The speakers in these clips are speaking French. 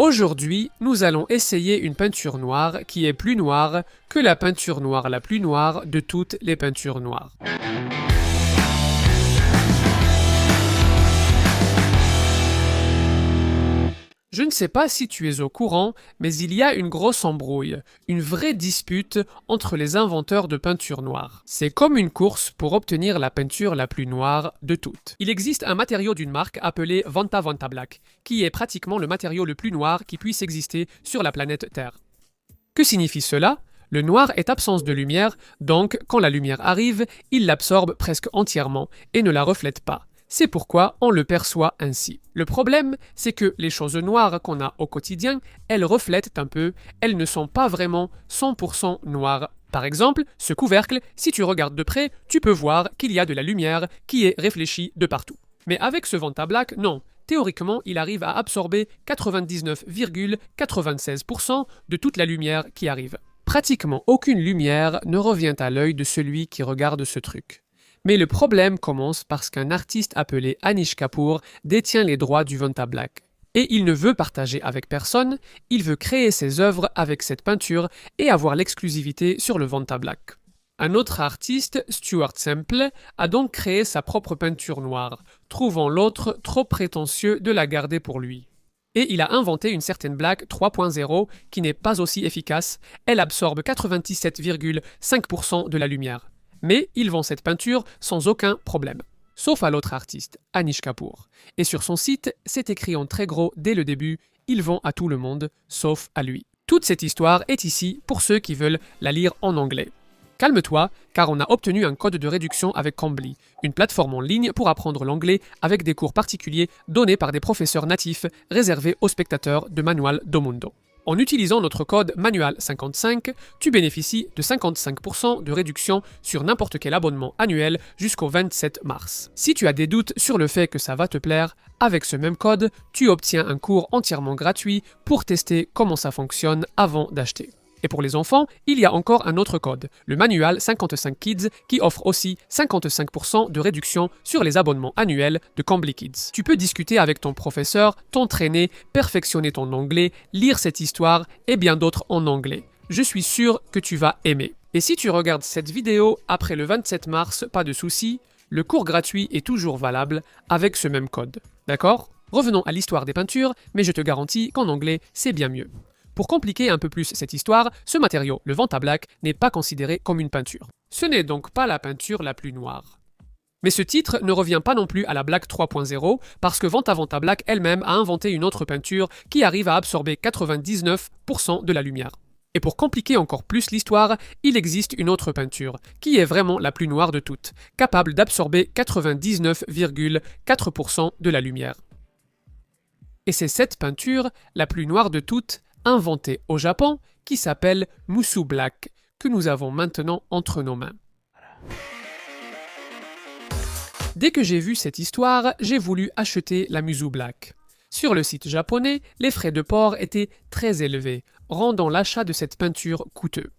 Aujourd'hui, nous allons essayer une peinture noire qui est plus noire que la peinture noire la plus noire de toutes les peintures noires. Je ne sais pas si tu es au courant, mais il y a une grosse embrouille, une vraie dispute entre les inventeurs de peinture noire. C'est comme une course pour obtenir la peinture la plus noire de toutes. Il existe un matériau d'une marque appelé Vanta Vanta Black, qui est pratiquement le matériau le plus noir qui puisse exister sur la planète Terre. Que signifie cela ? Le noir est absence de lumière, donc quand la lumière arrive, il l'absorbe presque entièrement et ne la reflète pas. C'est pourquoi on le perçoit ainsi. Le problème, c'est que les choses noires qu'on a au quotidien, elles reflètent un peu, elles ne sont pas vraiment 100% noires. Par exemple, ce couvercle, si tu regardes de près, tu peux voir qu'il y a de la lumière qui est réfléchie de partout. Mais avec ce Vanta Black, non. Théoriquement, il arrive à absorber 99,96% de toute la lumière qui arrive. Pratiquement aucune lumière ne revient à l'œil de celui qui regarde ce truc. Mais le problème commence parce qu'un artiste appelé Anish Kapoor détient les droits du Vanta Black. Et il ne veut partager avec personne, il veut créer ses œuvres avec cette peinture et avoir l'exclusivité sur le Vanta Black. Un autre artiste, Stuart Semple, a donc créé sa propre peinture noire, trouvant l'autre trop prétentieux de la garder pour lui. Et il a inventé une certaine Black 3.0 qui n'est pas aussi efficace, elle absorbe 97,5% de la lumière. Mais il vend cette peinture sans aucun problème. Sauf à l'autre artiste, Anish Kapoor. Et sur son site, c'est écrit en très gros dès le début, il vend à tout le monde, sauf à lui. Toute cette histoire est ici pour ceux qui veulent la lire en anglais. Calme-toi, car on a obtenu un code de réduction avec Cambly, une plateforme en ligne pour apprendre l'anglais avec des cours particuliers donnés par des professeurs natifs réservés aux spectateurs de Manual do Mundo. En utilisant notre code MANUAL55, tu bénéficies de 55% de réduction sur n'importe quel abonnement annuel jusqu'au 27 mars. Si tu as des doutes sur le fait que ça va te plaire, avec ce même code, tu obtiens un cours entièrement gratuit pour tester comment ça fonctionne avant d'acheter. Et pour les enfants, il y a encore un autre code, le Manual 55 Kids, qui offre aussi 55% de réduction sur les abonnements annuels de Cambly Kids. Tu peux discuter avec ton professeur, t'entraîner, perfectionner ton anglais, lire cette histoire et bien d'autres en anglais. Je suis sûr que tu vas aimer. Et si tu regardes cette vidéo après le 27 mars, pas de souci, le cours gratuit est toujours valable avec ce même code. D'accord ? Revenons à l'histoire des peintures, mais je te garantis qu'en anglais, c'est bien mieux. Pour compliquer un peu plus cette histoire, ce matériau, le Vanta Black, n'est pas considéré comme une peinture. Ce n'est donc pas la peinture la plus noire. Mais ce titre ne revient pas non plus à la Black 3.0 parce que Vanta Vanta Black elle-même a inventé une autre peinture qui arrive à absorber 99% de la lumière. Et pour compliquer encore plus l'histoire, il existe une autre peinture, qui est vraiment la plus noire de toutes, capable d'absorber 99,4% de la lumière. Et c'est cette peinture, la plus noire de toutes, inventée au Japon, qui s'appelle Musu Black, que nous avons maintenant entre nos mains. Dès que j'ai vu cette histoire, j'ai voulu acheter la Musu Black. Sur le site japonais, les frais de port étaient très élevés, rendant l'achat de cette peinture coûteux.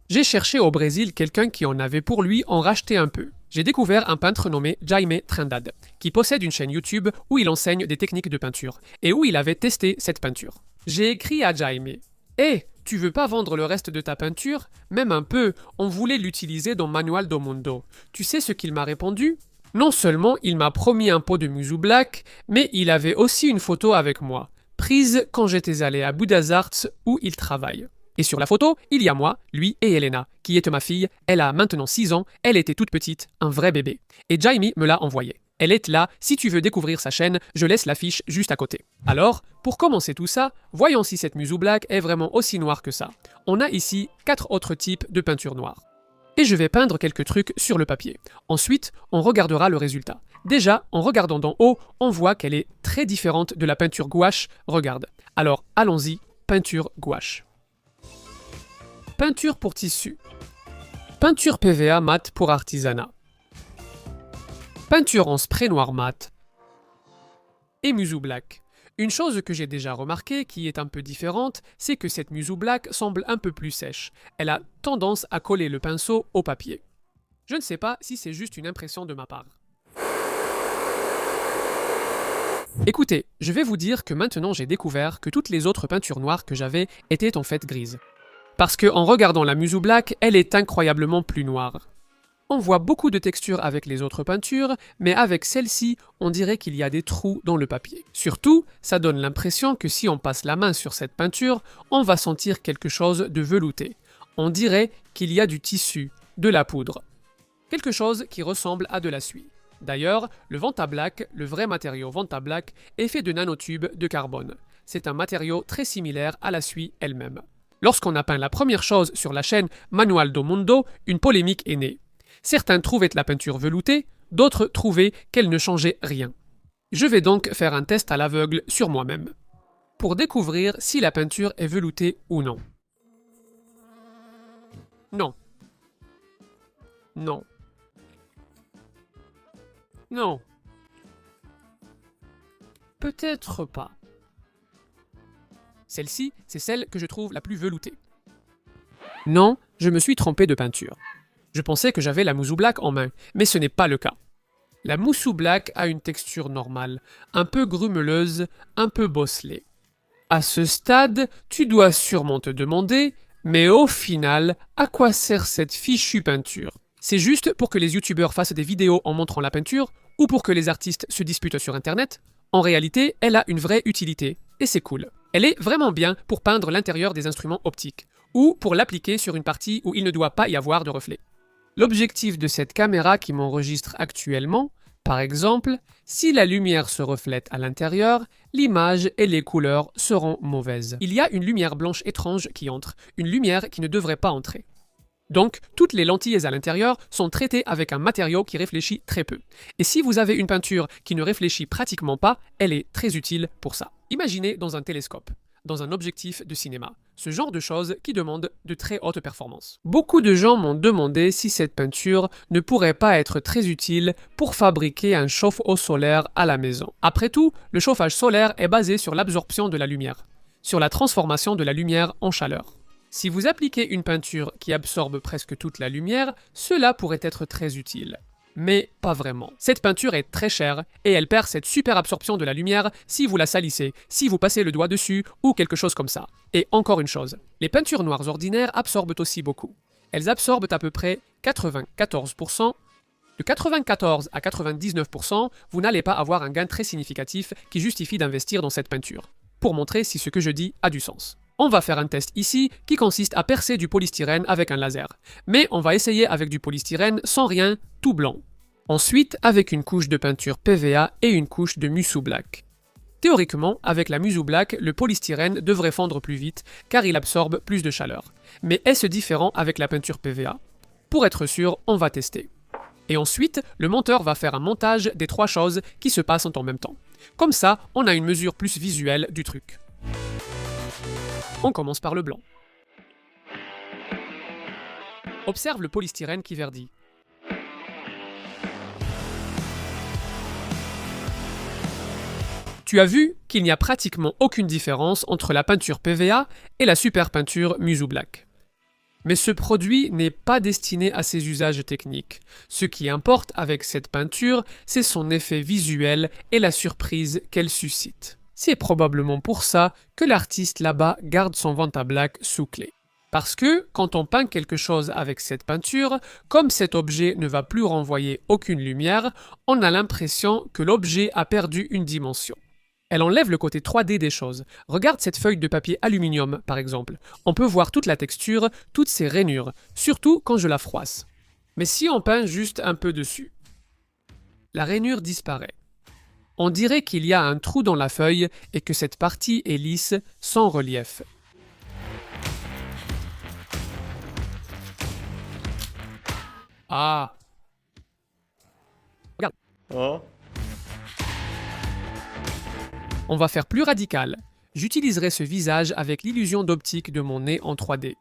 J'ai cherché au Brésil quelqu'un qui en avait pour lui en racheter un peu. J'ai découvert un peintre nommé Jaime Trindade, qui possède une chaîne YouTube où il enseigne des techniques de peinture, et où il avait testé cette peinture. J'ai écrit à Jaime. « Hé, tu veux pas vendre le reste de ta peinture ? Même un peu, on voulait l'utiliser dans Manual do Mundo. » Tu sais ce qu'il m'a répondu ? Non seulement il m'a promis un pot de Musu Black, mais il avait aussi une photo avec moi, prise quand j'étais allé à Buddha's Arts où il travaille. Et sur la photo, il y a moi, lui et Elena, qui est ma fille, elle a maintenant 6 ans, elle était toute petite, un vrai bébé. Et Jaime me l'a envoyé. Elle est là, si tu veux découvrir sa chaîne, je laisse l'affiche juste à côté. Alors, pour commencer tout ça, voyons si cette Musu Black est vraiment aussi noire que ça. On a ici 4 autres types de peinture noire. Et je vais peindre quelques trucs sur le papier. Ensuite, on regardera le résultat. Déjà, en regardant d'en haut, on voit qu'elle est très différente de la peinture gouache. Regarde. Alors, allons-y, peinture gouache. Peinture pour tissu. Peinture PVA mat pour artisanat. Peinture en spray noir mat. Et Musu Black. Une chose que j'ai déjà remarqué, qui est un peu différente, c'est que cette Musu Black semble un peu plus sèche. Elle a tendance à coller le pinceau au papier. Je ne sais pas si c'est juste une impression de ma part. Écoutez, je vais vous dire que maintenant j'ai découvert que toutes les autres peintures noires que j'avais étaient en fait grises. Parce que en regardant la Musu Black, elle est incroyablement plus noire. On voit beaucoup de textures avec les autres peintures, mais avec celle-ci, on dirait qu'il y a des trous dans le papier. Surtout, ça donne l'impression que si on passe la main sur cette peinture, on va sentir quelque chose de velouté. On dirait qu'il y a du tissu, de la poudre. Quelque chose qui ressemble à de la suie. D'ailleurs, le Vantablack, le vrai matériau Vantablack, est fait de nanotubes de carbone. C'est un matériau très similaire à la suie elle-même. Lorsqu'on a peint la première chose sur la chaîne Manual do Mundo, une polémique est née. Certains trouvaient la peinture veloutée, d'autres trouvaient qu'elle ne changeait rien. Je vais donc faire un test à l'aveugle sur moi-même, pour découvrir si la peinture est veloutée ou non. Non. Non. Non. Peut-être pas. Celle-ci, c'est celle que je trouve la plus veloutée. Non, je me suis trompé de peinture. Je pensais que j'avais la Musu Black en main, mais ce n'est pas le cas. La Musu Black a une texture normale, un peu grumeleuse, un peu bosselée. À ce stade, tu dois sûrement te demander, mais au final, à quoi sert cette fichue peinture? C'est juste pour que les youtubeurs fassent des vidéos en montrant la peinture, ou pour que les artistes se disputent sur internet? En réalité, elle a une vraie utilité, et c'est cool. Elle est vraiment bien pour peindre l'intérieur des instruments optiques, ou pour l'appliquer sur une partie où il ne doit pas y avoir de reflet. L'objectif de cette caméra qui m'enregistre actuellement, par exemple, si la lumière se reflète à l'intérieur, l'image et les couleurs seront mauvaises. Il y a une lumière blanche étrange qui entre, une lumière qui ne devrait pas entrer. Donc, toutes les lentilles à l'intérieur sont traitées avec un matériau qui réfléchit très peu. Et si vous avez une peinture qui ne réfléchit pratiquement pas, elle est très utile pour ça. Imaginez dans un télescope, dans un objectif de cinéma, ce genre de choses qui demandent de très hautes performances. Beaucoup de gens m'ont demandé si cette peinture ne pourrait pas être très utile pour fabriquer un chauffe-eau solaire à la maison. Après tout, le chauffage solaire est basé sur l'absorption de la lumière, sur la transformation de la lumière en chaleur. Si vous appliquez une peinture qui absorbe presque toute la lumière, cela pourrait être très utile. Mais pas vraiment. Cette peinture est très chère et elle perd cette super absorption de la lumière si vous la salissez, si vous passez le doigt dessus ou quelque chose comme ça. Et encore une chose, les peintures noires ordinaires absorbent aussi beaucoup. Elles absorbent à peu près 94%. De 94 à 99%, vous n'allez pas avoir un gain très significatif qui justifie d'investir dans cette peinture. Pour montrer si ce que je dis a du sens. On va faire un test ici qui consiste à percer du polystyrène avec un laser. Mais on va essayer avec du polystyrène sans rien, tout blanc. Ensuite, avec une couche de peinture PVA et une couche de Musu Black. Théoriquement, avec la Musu Black, le polystyrène devrait fondre plus vite car il absorbe plus de chaleur. Mais est-ce différent avec la peinture PVA? Pour être sûr, on va tester. Et ensuite, le monteur va faire un montage des trois choses qui se passent en même temps. Comme ça, on a une mesure plus visuelle du truc. On commence par le blanc. Observe le polystyrène qui verdit. Tu as vu qu'il n'y a pratiquement aucune différence entre la peinture PVA et la super peinture Musu Black. Mais ce produit n'est pas destiné à ces usages techniques. Ce qui importe avec cette peinture, c'est son effet visuel et la surprise qu'elle suscite. C'est probablement pour ça que l'artiste là-bas garde son Vantablack sous clé. Parce que, quand on peint quelque chose avec cette peinture, comme cet objet ne va plus renvoyer aucune lumière, on a l'impression que l'objet a perdu une dimension. Elle enlève le côté 3D des choses. Regarde cette feuille de papier aluminium, par exemple. On peut voir toute la texture, toutes ces rainures, surtout quand je la froisse. Mais si on peint juste un peu dessus, la rainure disparaît. On dirait qu'il y a un trou dans la feuille et que cette partie est lisse, sans relief. Ah! Regarde. Oh. On va faire plus radical. J'utiliserai ce visage avec l'illusion d'optique de mon nez en 3D.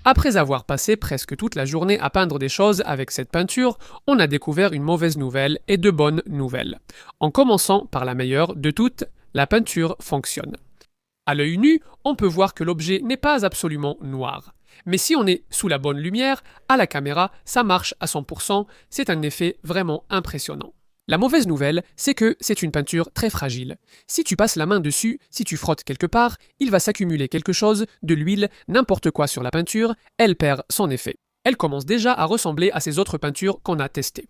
Après avoir passé presque toute la journée à peindre des choses avec cette peinture, on a découvert une mauvaise nouvelle et deux bonnes nouvelles. En commençant par la meilleure de toutes, la peinture fonctionne. À l'œil nu, on peut voir que l'objet n'est pas absolument noir. Mais si on est sous la bonne lumière, à la caméra, ça marche à 100%, c'est un effet vraiment impressionnant. La mauvaise nouvelle, c'est que c'est une peinture très fragile. Si tu passes la main dessus, si tu frottes quelque part, il va s'accumuler quelque chose, de l'huile, n'importe quoi sur la peinture, elle perd son effet. Elle commence déjà à ressembler à ces autres peintures qu'on a testées.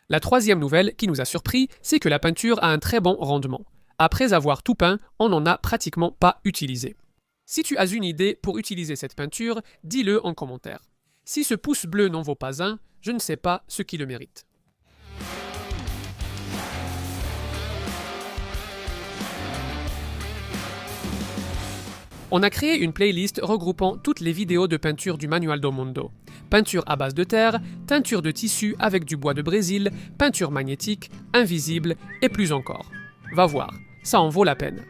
La troisième nouvelle qui nous a surpris, c'est que la peinture a un très bon rendement. Après avoir tout peint, on n'en a pratiquement pas utilisé. Si tu as une idée pour utiliser cette peinture, dis-le en commentaire. Si ce pouce bleu n'en vaut pas un, je ne sais pas ce qui le mérite. On a créé une playlist regroupant toutes les vidéos de peinture du Manual do Mundo. Peinture à base de terre, teinture de tissu avec du bois de Brésil, peinture magnétique, invisible et plus encore. Va voir, ça en vaut la peine.